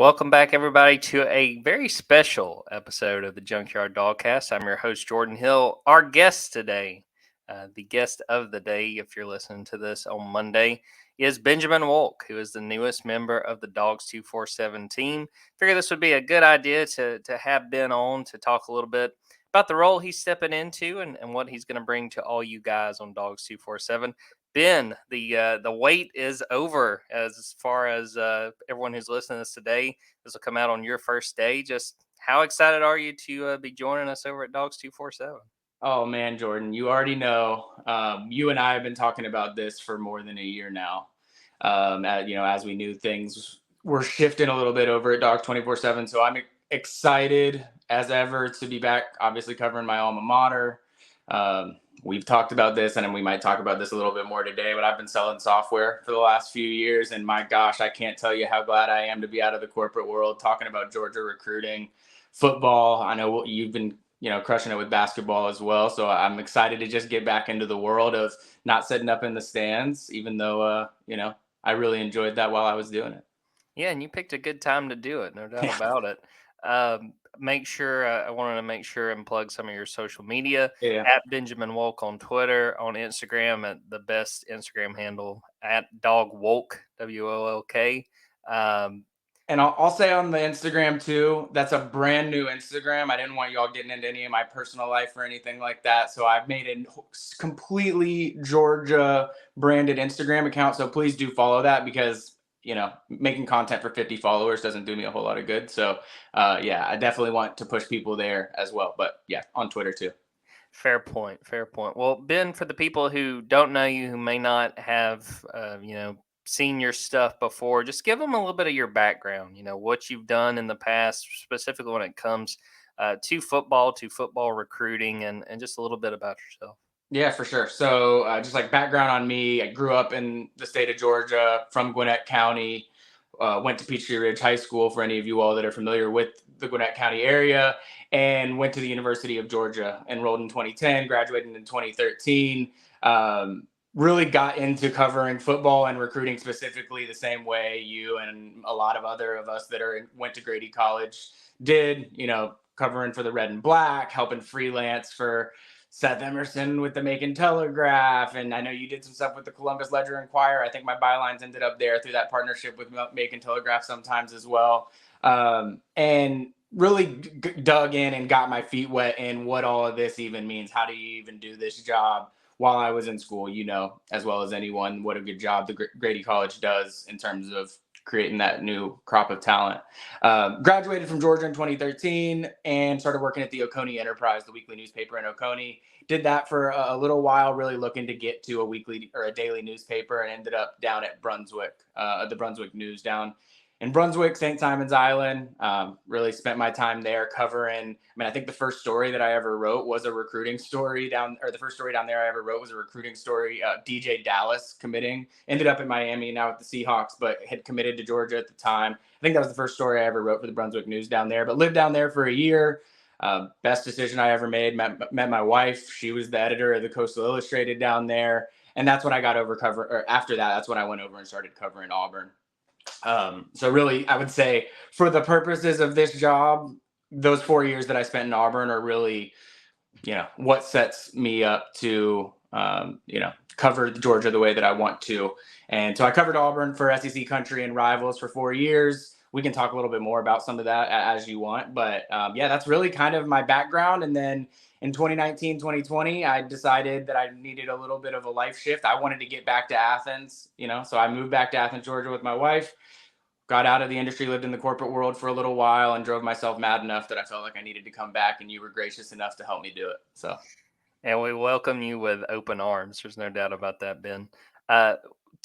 welcome back, everybody, to a very special episode of the Junkyard Dawgcast. I'm your host, Jordan Hill. Our guest today, the guest of the day, if you're listening to this on Monday, is Benjamin Wolk, who is the newest member of the Dawgs247 team. Figure this would be a good idea to have Ben on to talk a little bit about the role he's stepping into and what he's going to bring to all you guys on Dawgs247. Ben, the wait is over as far as everyone who's listening to this today. This will come out on your first day. Just how excited are you to be joining us over at Dawgs247? Oh man, Jordan, you already know. You and I have been talking about this for more than a year now. As we knew things were shifting a little bit over at Dog 24/7. So I'm excited as ever to be back, obviously covering my alma mater. We've talked about this, and we might talk about this a little bit more today, but I've been selling software for the last few years, and my gosh, I can't tell you how glad I am to be out of the corporate world, talking about Georgia recruiting, football. I know you've been crushing it with basketball as well. So I'm excited to just get back into the world of not sitting up in the stands, even though, I really enjoyed that while I was doing it. Yeah, and you picked a good time to do it, no doubt about it. Make sure I wanted to make sure and plug some of your social media Yeah. at Benjamin Wolk on Twitter, on Instagram at the best Instagram handle at Dawgwolk, WOLK. And I'll say on the Instagram too, that's a brand new Instagram. I didn't want y'all getting into any of my personal life or anything like that. So I've made a completely Georgia branded Instagram account. So please do follow that because, making content for 50 followers doesn't do me a whole lot of good. So I definitely want to push people there as well. But yeah, on Twitter too. Fair point. Fair point. Well, Ben, for the people who don't know you, who may not have, seen your stuff before, just give them a little bit of your background. What you've done in the past, specifically when it comes to football recruiting, and just a little bit about yourself. Yeah, for sure. So, just like background on me, I grew up in the state of Georgia from Gwinnett County. Went to Peachtree Ridge High School for any of you all that are familiar with the Gwinnett County area, and went to the University of Georgia. Enrolled in 2010, graduated in 2013. Really got into covering football and recruiting specifically the same way you and a lot of other of us that went to Grady College did. Covering for the Red and Black, helping freelance for Seth Emerson with the Macon Telegraph, and I know you did some stuff with the Columbus Ledger Inquirer. I think my bylines ended up there through that partnership with Macon Telegraph sometimes as well, and really dug in and got my feet wet in what all of this even means. How do you even do this job? While I was in school, as well as anyone, what a good job the Grady College does in terms of creating that new crop of talent. Graduated from Georgia in 2013 and started working at the Oconee Enterprise, the weekly newspaper in Oconee. Did that for a little while, really looking to get to a weekly or a daily newspaper, and ended up down at Brunswick, the Brunswick News down in Brunswick, St. Simon's Island. Really spent my time there covering. I think the first story that I ever wrote was a recruiting story the first story down there I ever wrote was a recruiting story. DJ Dallas committing, ended up in Miami now with the Seahawks, but had committed to Georgia at the time. I think that was the first story I ever wrote for the Brunswick News down there, but lived down there for a year. Best decision I ever made. Met my wife. She was the editor of the Coastal Illustrated down there. And that's when I got after that, that's when I went over and started covering Auburn. So really, I would say for the purposes of this job, those 4 years that I spent in Auburn are really, what sets me up to, cover Georgia the way that I want to. And so I covered Auburn for SEC Country and Rivals for 4 years. We can talk a little bit more about some of that as you want. But that's really kind of my background. And then in 2019, 2020, I decided that I needed a little bit of a life shift. I wanted to get back to Athens, so I moved back to Athens, Georgia with my wife, got out of the industry, lived in the corporate world for a little while, and drove myself mad enough that I felt like I needed to come back, and you were gracious enough to help me do it. So, and we welcome you with open arms. There's no doubt about that, Ben.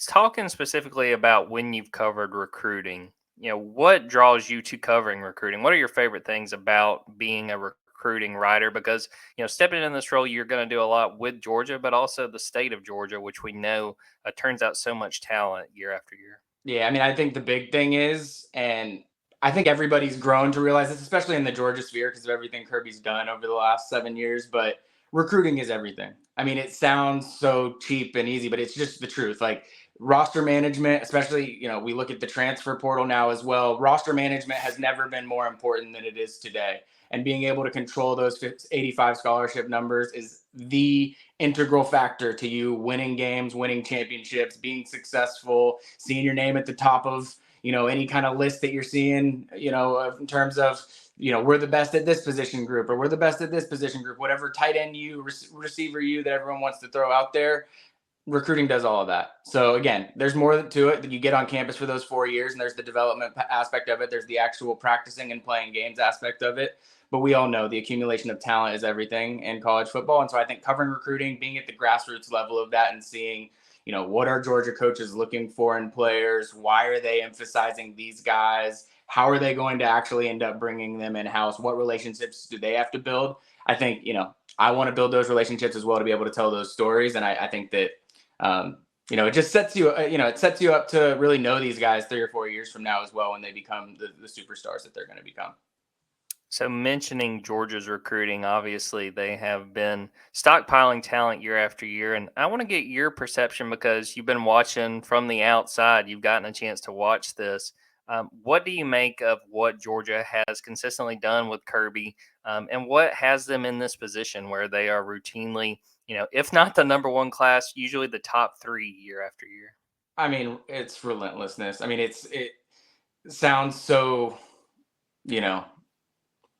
Talking specifically about when you've covered recruiting, what draws you to covering recruiting? What are your favorite things about being a recruiting writer? Because, stepping in this role, you're going to do a lot with Georgia, but also the state of Georgia, which we know turns out so much talent year after year. Yeah, I think the big thing is, and I think everybody's grown to realize this, especially in the Georgia sphere, because of everything Kirby's done over the last 7 years, but recruiting is everything. It sounds so cheap and easy, but it's just the truth. Like, roster management, especially, we look at the transfer portal now as well. Roster management has never been more important than it is today. And being able to control those 85 scholarship numbers is the integral factor to you winning games, winning championships, being successful, seeing your name at the top of, any kind of list that you're seeing, in terms of, we're the best at this position group, or we're the best at this position group, whatever tight end you, receiver you that everyone wants to throw out there. Recruiting does all of that. So again, there's more to it that you get on campus for those 4 years, and there's the development aspect of it. There's the actual practicing and playing games aspect of it. But we all know the accumulation of talent is everything in college football. And so I think covering recruiting, being at the grassroots level of that and seeing, what are Georgia coaches looking for in players? Why are they emphasizing these guys? How are they going to actually end up bringing them in-house? What relationships do they have to build? I think, I want to build those relationships as well to be able to tell those stories. And I think that, it just sets you, it sets you up to really know these guys 3 or 4 years from now as well when they become the superstars that they're going to become. So mentioning Georgia's recruiting, obviously they have been stockpiling talent year after year. And I want to get your perception because you've been watching from the outside. You've gotten a chance to watch this. What do you make of what Georgia has consistently done with Kirby, and what has them in this position where they are routinely, if not the number one class, usually the top 3 year after year? I mean, it's relentlessness. I mean, it sounds so,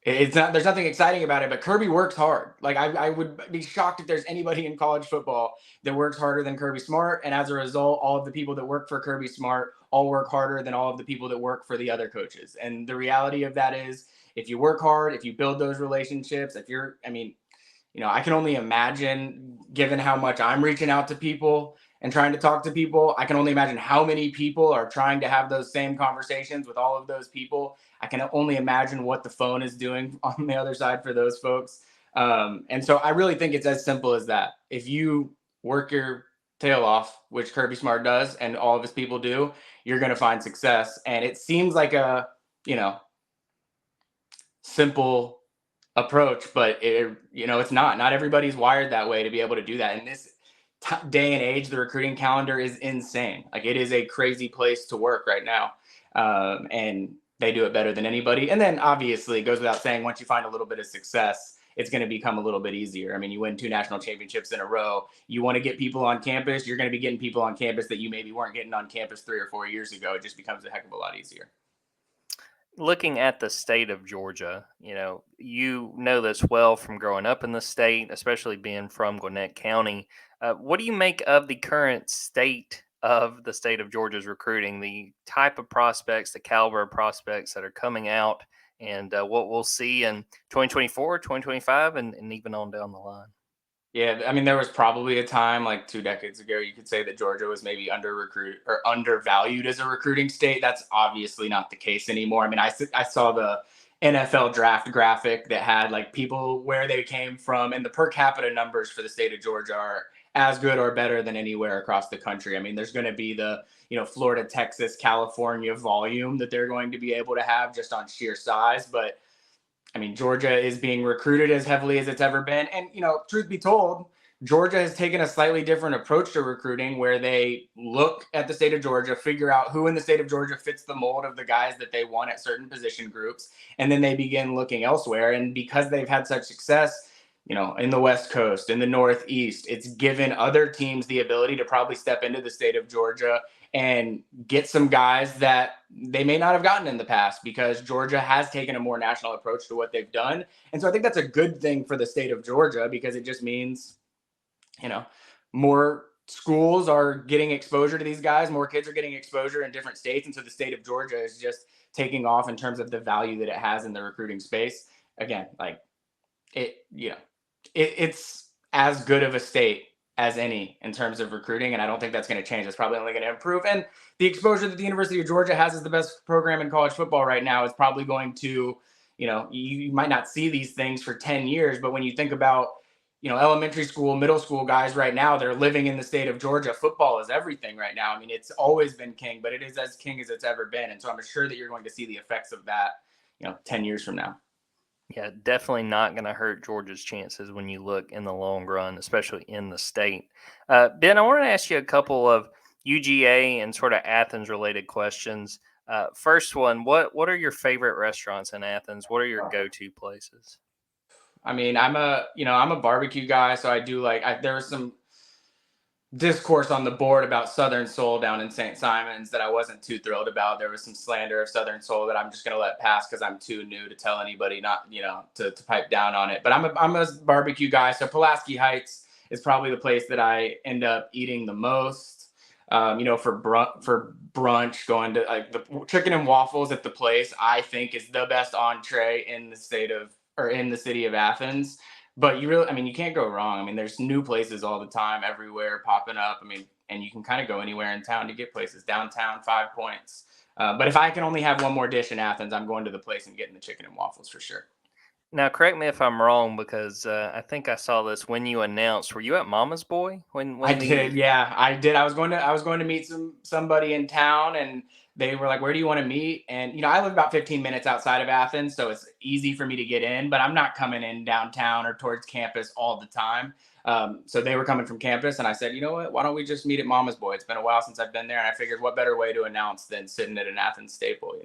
it's not, there's nothing exciting about it, but Kirby works hard. Like I would be shocked if there's anybody in college football that works harder than Kirby Smart. And as a result, all of the people that work for Kirby Smart all work harder than all of the people that work for the other coaches. And the reality of that is if you work hard, if you build those relationships, I can only imagine, given how much I'm reaching out to people and trying to talk to people, I can only imagine how many people are trying to have those same conversations with all of those people. I can only imagine what the phone is doing on the other side for those folks. And so I really think it's as simple as that. If you work your tail off, which Kirby Smart does and all of his people do, you're going to find success. And it seems like a, simple approach, but it's not everybody's wired that way to be able to do that. In this day and age, the recruiting calendar is insane. Like, it is a crazy place to work right now. And they do it better than anybody. And then obviously it goes without saying, once you find a little bit of success, it's going to become a little bit easier. I mean, you win 2 national championships in a row. You want to get people on campus, you're going to be getting people on campus that you maybe weren't getting on campus 3 or 4 years ago. It just becomes a heck of a lot easier. Looking at the state of Georgia, you know this well from growing up in the state, especially being from Gwinnett County. What do you make of the current state of the state of Georgia's recruiting, the type of prospects, the caliber of prospects that are coming out, and what we'll see in 2024, 2025, and even on down the line? Yeah, I mean, there was probably a time like 2 decades ago, you could say that Georgia was maybe undervalued as a recruiting state. That's obviously not the case anymore. I mean, I saw the NFL draft graphic that had like people where they came from, and the per capita numbers for the state of Georgia are as good or better than anywhere across the country. I mean, there's going to be the, Florida, Texas, California volume that they're going to be able to have just on sheer size. But I mean, Georgia is being recruited as heavily as it's ever been. And, truth be told, Georgia has taken a slightly different approach to recruiting where they look at the state of Georgia, figure out who in the state of Georgia fits the mold of the guys that they want at certain position groups, and then they begin looking elsewhere. And because they've had such success, in the West Coast, in the Northeast, it's given other teams the ability to probably step into the state of Georgia and get some guys that they may not have gotten in the past because Georgia has taken a more national approach to what they've done. And so I think that's a good thing for the state of Georgia because it just means, more schools are getting exposure to these guys, more kids are getting exposure in different states. And so the state of Georgia is just taking off in terms of the value that it has in the recruiting space. Again, like it's as good of a state as any in terms of recruiting. And I don't think that's going to change. It's probably only going to improve. And the exposure that the University of Georgia has as the best program in college football right now is probably going to, you might not see these things for 10 years, but when you think about, elementary school, middle school guys right now, they're living in the state of Georgia. Football is everything right now. I mean, it's always been king, but it is as king as it's ever been. And so I'm sure that you're going to see the effects of that, 10 years from now. Yeah, definitely not going to hurt Georgia's chances when you look in the long run, especially in the state. Ben, I wanted to ask you a couple of UGA and sort of Athens related questions. First one, what are your favorite restaurants in Athens? What are your go-to places? I mean, I'm a barbecue guy, so I do there was some discourse on the board about Southern Soul down in St. Simons that I wasn't too thrilled about. There was some slander of Southern Soul that I'm just going to let pass because I'm too new to tell anybody not, to pipe down on it. But I'm a barbecue guy. So Pulaski Heights is probably the place that I end up eating the most. For brunch, going to like the chicken and waffles at the place, I think is the best entree in the city of Athens. But you can't go wrong. I mean, there's new places all the time, everywhere popping up. I mean, and you can kind of go anywhere in town to get places. Downtown, 5 Points. But if I can only have one more dish in Athens, I'm going to the place and getting the chicken and waffles for sure. Now, correct me if I'm wrong, because I think I saw this when you announced. Were you at Mama's Boy when I did, yeah, I did. I was going to meet somebody in town, and they were like, "Where do you want to meet?" And I live about 15 minutes outside of Athens, so it's easy for me to get in. But I'm not coming in downtown or towards campus all the time. So they were coming from campus, and I said, "You know what? Why don't we just meet at Mama's Boy? It's been a while since I've been there, and I figured, what better way to announce than sitting at an Athens staple,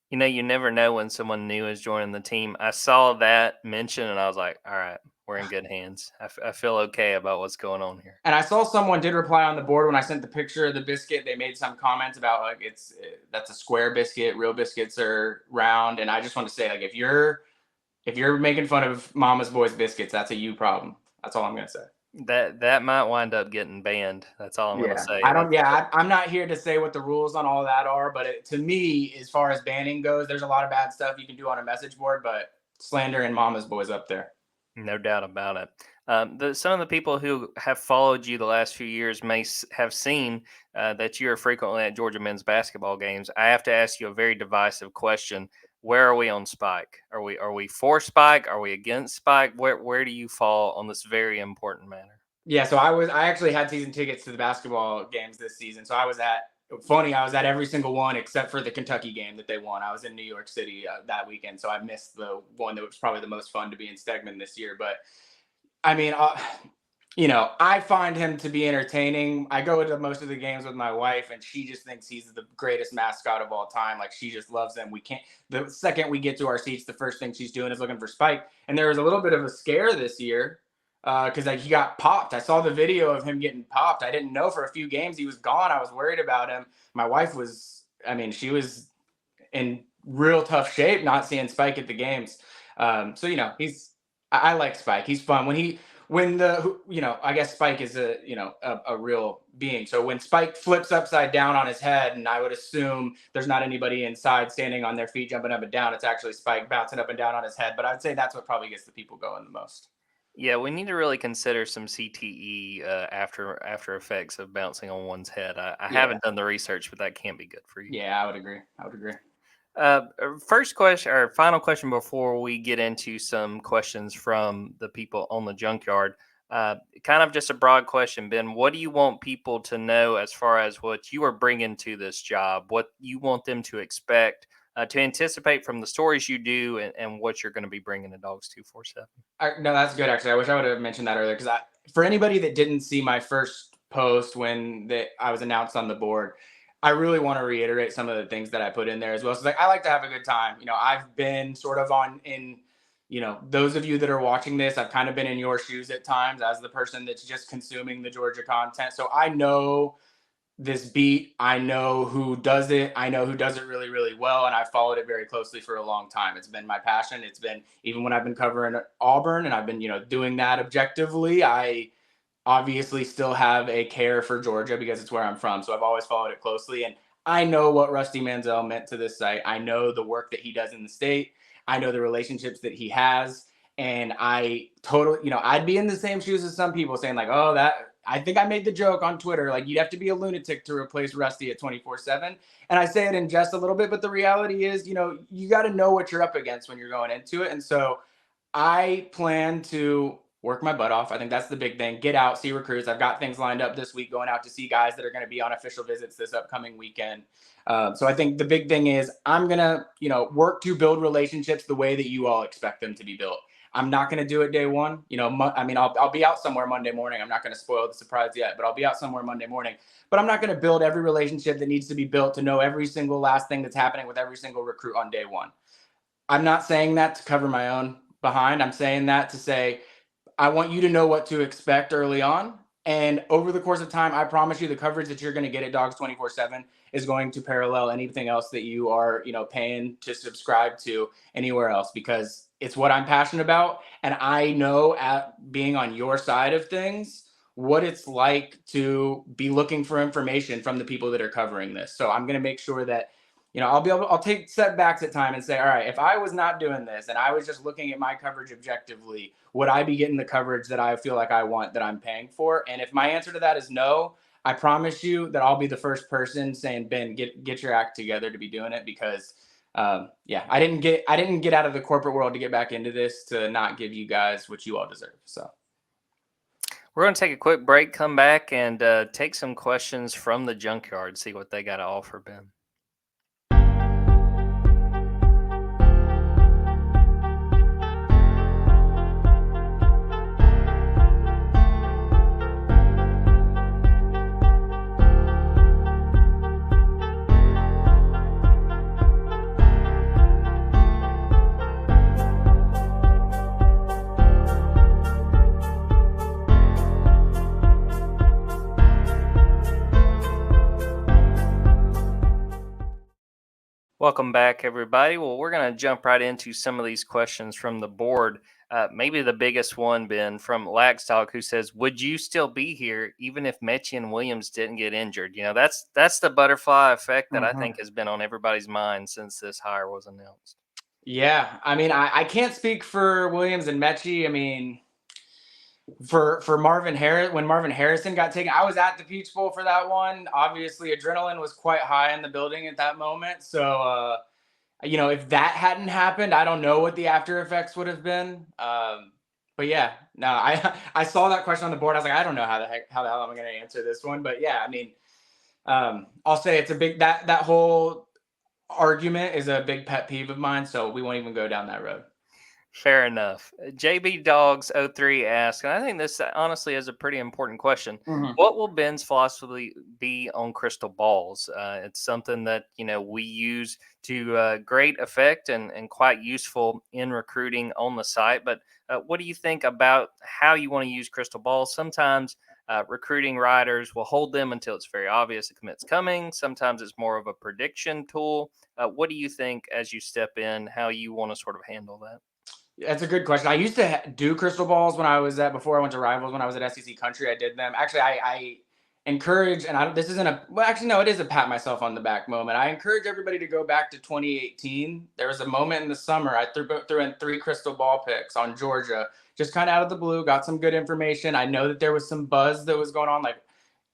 You never know when someone new is joining the team. I saw that mention, and I was like, all right, we're in good hands. I feel okay about what's going on here. And I saw someone did reply on the board when I sent the picture of the biscuit. They made some comments about that's a square biscuit. Real biscuits are round. And I just want to say, if you're making fun of Mama's Boy's biscuits, that's a you problem. That's all I'm gonna say. That might wind up getting banned. That's all I'm gonna say. I'm not here to say what the rules on all that are, but to me, as far as banning goes, there's a lot of bad stuff you can do on a message board, but slander and Mama's Boy's up there. No doubt about it. Some of the people who have followed you the last few years may have seen that you are frequently at Georgia men's basketball games. I have to ask you a very divisive question. Where are we on Spike? Are we for Spike? Are we against Spike? Where do you fall on this very important matter? Yeah, so I actually had season tickets to the basketball games this season. So I was at every single one except for the Kentucky game that they won. I was in New York City that weekend, so I missed the one that was probably the most fun to be in Stegman this year. But I mean, I find him to be entertaining. I go to most of the games with my wife, and she just thinks he's the greatest mascot of all time. Like, she just loves him. The second we get to our seats, the first thing she's doing is looking for Spike. And there was a little bit of a scare this year because he got popped. I saw the video of him getting popped. I didn't know for a few games he was gone. I was worried about him. My wife she was in real tough shape not seeing Spike at the games. I like Spike. He's fun I guess Spike is a real being. So when Spike flips upside down on his head, and I would assume there's not anybody inside standing on their feet jumping up and down, it's actually Spike bouncing up and down on his head. But I'd say that's what probably gets the people going the most. Yeah, we need to really consider some CTE after effects of bouncing on one's head. I haven't done the research, but that can't be good for you. Yeah, I would agree. First question, or final question before we get into some questions from the people on the Junkyard. Kind of just a broad question, Ben. What do you want people to know as far as what you are bringing to this job? What you want them to expect, to anticipate from the stories you do, and what you're going to be bringing to Dawgs247? No, that's good, actually. I wish I would have mentioned that earlier, because for anybody that didn't see my first post when I was announced on the board, I really want to reiterate some of the things that I put in there as well. So I like to have a good time. I've been sort of those of you that are watching this, I've kind of been in your shoes at times as the person that's just consuming the Georgia content. So I know this beat. I know who does it. I know who does it really, really well. And I've followed it very closely for a long time. It's been my passion. It's been, even when I've been covering Auburn and I've been, doing that objectively, I obviously still have a care for Georgia because it's where I'm from. So I've always followed it closely. And I know what Rusty Manziel meant to this site. I know the work that he does in the state. I know the relationships that he has. And I'd be in the same shoes as some people saying I think I made the joke on Twitter, you'd have to be a lunatic to replace Rusty at 24/7. And I say it in jest a little bit, but the reality is, you got to know what you're up against when you're going into it. And so I plan to work my butt off. I think that's the big thing. Get out, see recruits. I've got things lined up this week, going out to see guys that are going to be on official visits this upcoming weekend. So I think the big thing is I'm going to, work to build relationships the way that you all expect them to be built. I'm not going to do it day one. I'll be out somewhere Monday morning. I'm not going to spoil the surprise yet, but I'll be out somewhere Monday morning. But I'm not going to build every relationship that needs to be built to know every single last thing that's happening with every single recruit on day one. I'm not saying that to cover my own behind. I'm saying that to say, I want you to know what to expect early on. And over the course of time, I promise you the coverage that you're going to get at Dawgs247 is going to parallel anything else that you are, paying to subscribe to anywhere else, because it's what I'm passionate about. And I know, at being on your side of things, what it's like to be looking for information from the people that are covering this. So I'm going to make sure that I'll take setbacks at time and say, all right, if I was not doing this and I was just looking at my coverage objectively, would I be getting the coverage that I feel like I want, that I'm paying for? And if my answer to that is no, I promise you that I'll be the first person saying, Ben, get your act together to be doing it, because I didn't get out of the corporate world to get back into this to not give you guys what you all deserve. So we're going to take a quick break, come back, and take some questions from the Junkyard, see what they got to offer, Ben. Welcome back, everybody. Well, we're going to jump right into some of these questions from the board. Maybe the biggest one, Ben, from Laxtalk, who says, would you still be here even if Mechie and Williams didn't get injured? That's the butterfly effect that I think has been on everybody's mind since this hire was announced. Yeah, I can't speak for Williams and Mechie. For Marvin Harris, when Marvin Harrison got taken, I was at the Peach Bowl for that one. Obviously, adrenaline was quite high in the building at that moment. So, if that hadn't happened, I don't know what the after effects would have been. But yeah, no, I saw that question on the board. I was like, I don't know how the hell I'm going to answer this one. But yeah, I'll say it's a big, that whole argument is a big pet peeve of mine. So we won't even go down that road. Fair enough. JB Dawgs247 asks, and I think this honestly is a pretty important question. Mm-hmm. What will Ben's philosophy be on crystal balls? It's something that we use to great effect and quite useful in recruiting on the site. But what do you think about how you want to use crystal balls? Sometimes recruiting writers will hold them until it's very obvious a commit's coming. Sometimes it's more of a prediction tool. What do you think as you step in, how you want to sort of handle that? That's a good question. I used to do crystal balls before I went to Rivals, when I was at SEC Country. I did them. Actually, I encourage, and this isn't it is a pat myself on the back moment. I encourage everybody to go back to 2018. There was a moment in the summer I threw in 3 crystal ball picks on Georgia, just kind of out of the blue, got some good information. I know that there was some buzz that was going on,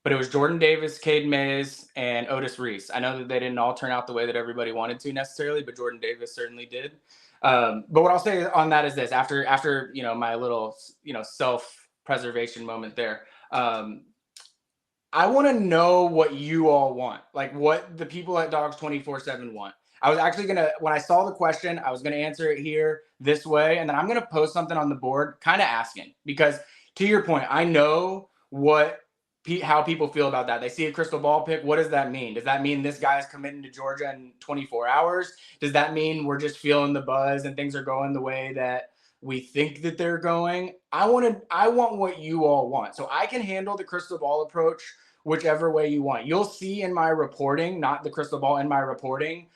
but it was Jordan Davis, Cade Mays, and Otis Reese. I know that they didn't all turn out the way that everybody wanted to necessarily, but Jordan Davis certainly did. But what I'll say on that is this: after my little self-preservation moment there, I want to know what you all want, like what the people at Dawgs247 want. I was actually when I saw the question, I was gonna answer it here this way, and then I'm gonna post something on the board, kind of asking, because to your point, I know how people feel about that. They see a crystal ball pick. What does that mean? Does that mean this guy is committing to Georgia in 24 hours? Does that mean we're just feeling the buzz and things are going the way that we think that they're going? I want what you all want. So I can handle the crystal ball approach whichever way you want. You'll see in my reporting, not the crystal ball, in my reporting,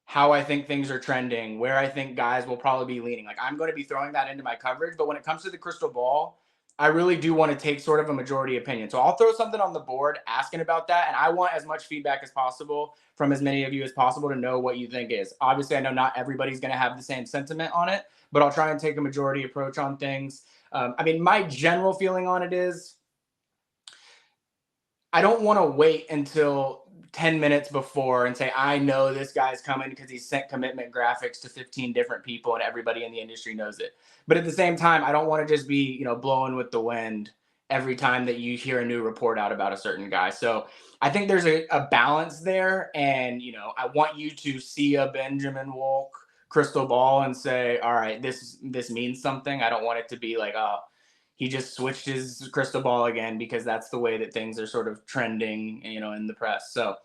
how I think things are trending, where I think guys will probably be leaning. Like, I'm going to be throwing that into my coverage. But when it comes to the crystal ball, I really do want to take sort of a majority opinion. So I'll throw something on the board asking about that. And I want as much feedback as possible from as many of you as possible to know what you think is. Obviously, I know not everybody's going to have the same sentiment on it, but I'll try and take a majority approach on things. My general feeling on it is I don't want to wait until 10 minutes before and say, I know this guy's coming because he sent commitment graphics to 15 different people and everybody in the industry knows it. But at the same time, I don't want to just be, blowing with the wind every time that you hear a new report out about a certain guy. So I think there's a balance there. And, I want you to see a Benjamin Wolk crystal ball and say, all right, this means something. I don't want it to be like, oh, he just switched his crystal ball again, because that's the way that things are sort of trending, in the press. So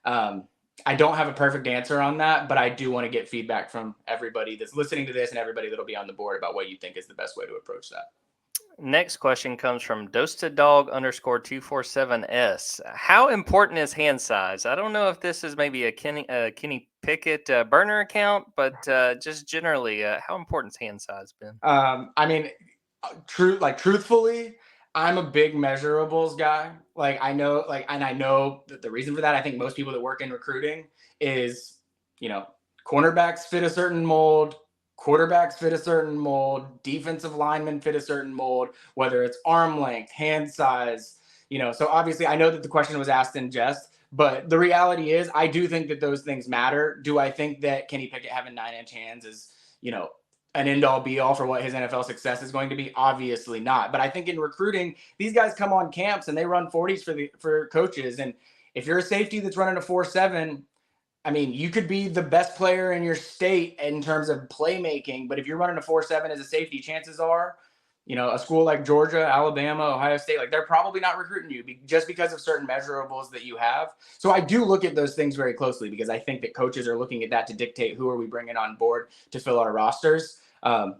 I don't have a perfect answer on that, but I do want to get feedback from everybody that's listening to this and everybody that'll be on the board about what you think is the best way to approach that. Next question comes from Dawgs247. How important is hand size? I don't know if this is maybe a Kenny Pickett burner account, but just generally, how important is hand size, Ben? I mean, truthfully, I'm a big measurables guy. I know that the reason for that, I think most people that work in recruiting is, cornerbacks fit a certain mold, quarterbacks fit a certain mold, defensive linemen fit a certain mold, whether it's arm length, hand size, so obviously I know that the question was asked in jest, but the reality is I do think that those things matter. Do I think that Kenny Pickett having 9-inch hands is, an end-all be-all for what his NFL success is going to be? Obviously not. But I think in recruiting, these guys come on camps and they run 40s for coaches. And if you're a safety that's running a 4.7, I mean, you could be the best player in your state in terms of playmaking, but if you're running a 4.7 as a safety, chances are, a school like Georgia, Alabama, Ohio State, they're probably not recruiting you just because of certain measurables that you have. So I do look at those things very closely, because I think that coaches are looking at that to dictate who are we bringing on board to fill our rosters. How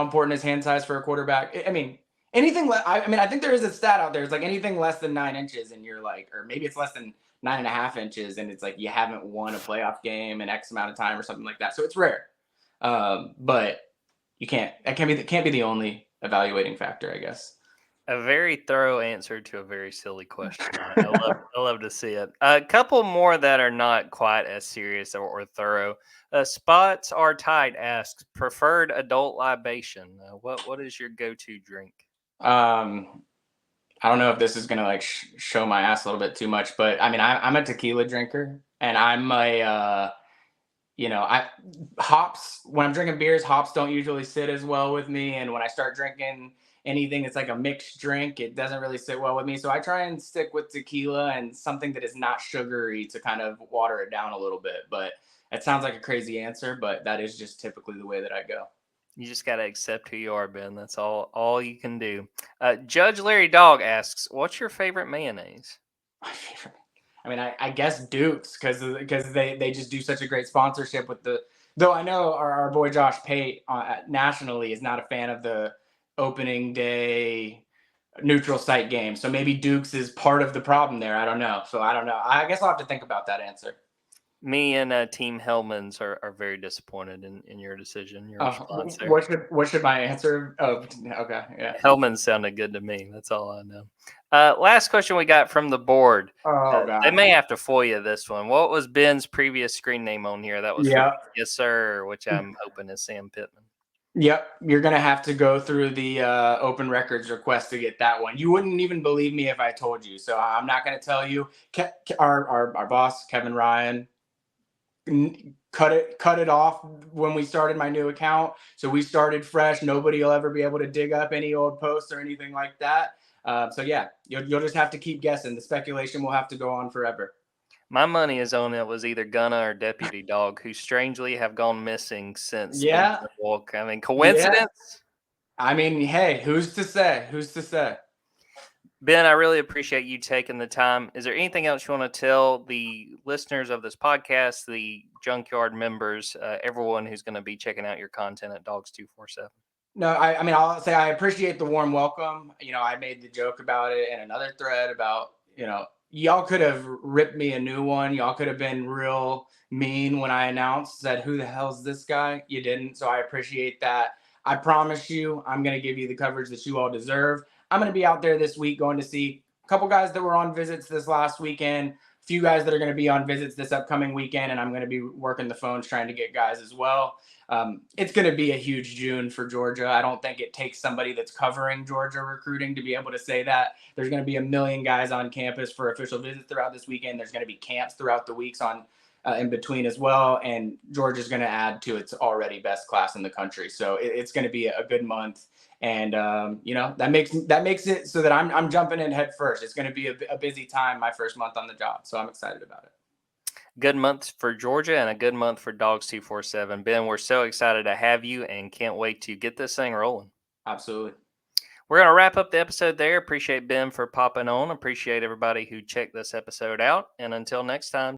important is hand size for a quarterback? I mean, anything. I think there is a stat out there. It's anything less than 9 inches, and you're or maybe it's less than 9.5 inches, and it's you haven't won a playoff game in X amount of time or something like that. So it's rare, but you can't. That can't be the only evaluating factor, I guess. A very thorough answer to a very silly question. I love to see it. A couple more that are not quite as serious or thorough. Spots Are Tight asks, preferred adult libation. What is your go-to drink? I don't know if this is gonna show my ass a little bit too much, but I mean, I'm a tequila drinker, and I'm hops, when I'm drinking beers, hops don't usually sit as well with me. And when I start drinking anything that's a mixed drink, it doesn't really sit well with me. So I try and stick with tequila and something that is not sugary to kind of water it down a little bit. But it sounds like a crazy answer, but that is just typically the way that I go. You just got to accept who you are, Ben. That's all you can do. Judge Larry Dog asks, what's your favorite mayonnaise? My favorite. I mean, I guess Duke's, because they just do such a great sponsorship with though I know our boy Josh Pate nationally is not a fan of the opening day neutral site game. So maybe Duke's is part of the problem there. I don't know. So I don't know. I guess I'll have to think about that answer. Me and Team Hellman's are very disappointed in your decision, your response there. What should my answer? Oh, okay, yeah. Hellman sounded good to me. That's all I know. Last question we got from the board. Oh, God. They may have to foil you this one. What was Ben's previous screen name on here? That was Yes Sir, which I'm hoping is Sam Pittman. Yep, you're gonna have to go through the open records request to get that one. You wouldn't even believe me if I told you, so I'm not gonna tell you. Our boss, Kevin Ryan, cut it off when we started my new account. So we started fresh. Nobody will ever be able to dig up any old posts or anything like that. So yeah, you'll just have to keep guessing. The speculation will have to go on forever. My money is on it was either Gunna or Deputy Dog, who strangely have gone missing since Benjamin Wolk. I mean, coincidence? Yeah. I mean, hey, who's to say? Who's to say? Ben, I really appreciate you taking the time. Is there anything else you want to tell the listeners of this podcast, the Junkyard members, everyone who's going to be checking out your content at Dawgs247? No, I mean, I'll say I appreciate the warm welcome. I made the joke about it in another thread about, y'all could have ripped me a new one. Y'all could have been real mean when I announced, said, who the hell's this guy? You didn't. So I appreciate that. I promise you, I'm going to give you the coverage that you all deserve. I'm going to be out there this week going to see a couple guys that were on visits this last weekend, a few guys that are going to be on visits this upcoming weekend, and I'm going to be working the phones trying to get guys as well. It's going to be a huge June for Georgia. I don't think it takes somebody that's covering Georgia recruiting to be able to say that. There's going to be 1 million guys on campus for official visits throughout this weekend. There's going to be camps throughout the weeks in between as well. And Georgia's going to add to its already best class in the country. So it's going to be a good month. And, that makes it so that I'm jumping in head first. It's going to be a busy time, my first month on the job. So I'm excited about it. good month for Georgia and a good month for Dawgs247. Ben, we're so excited to have you and can't wait to get this thing rolling. Absolutely. We're going to wrap up the episode there. Appreciate Ben for popping on. Appreciate everybody who checked this episode out. And until next time,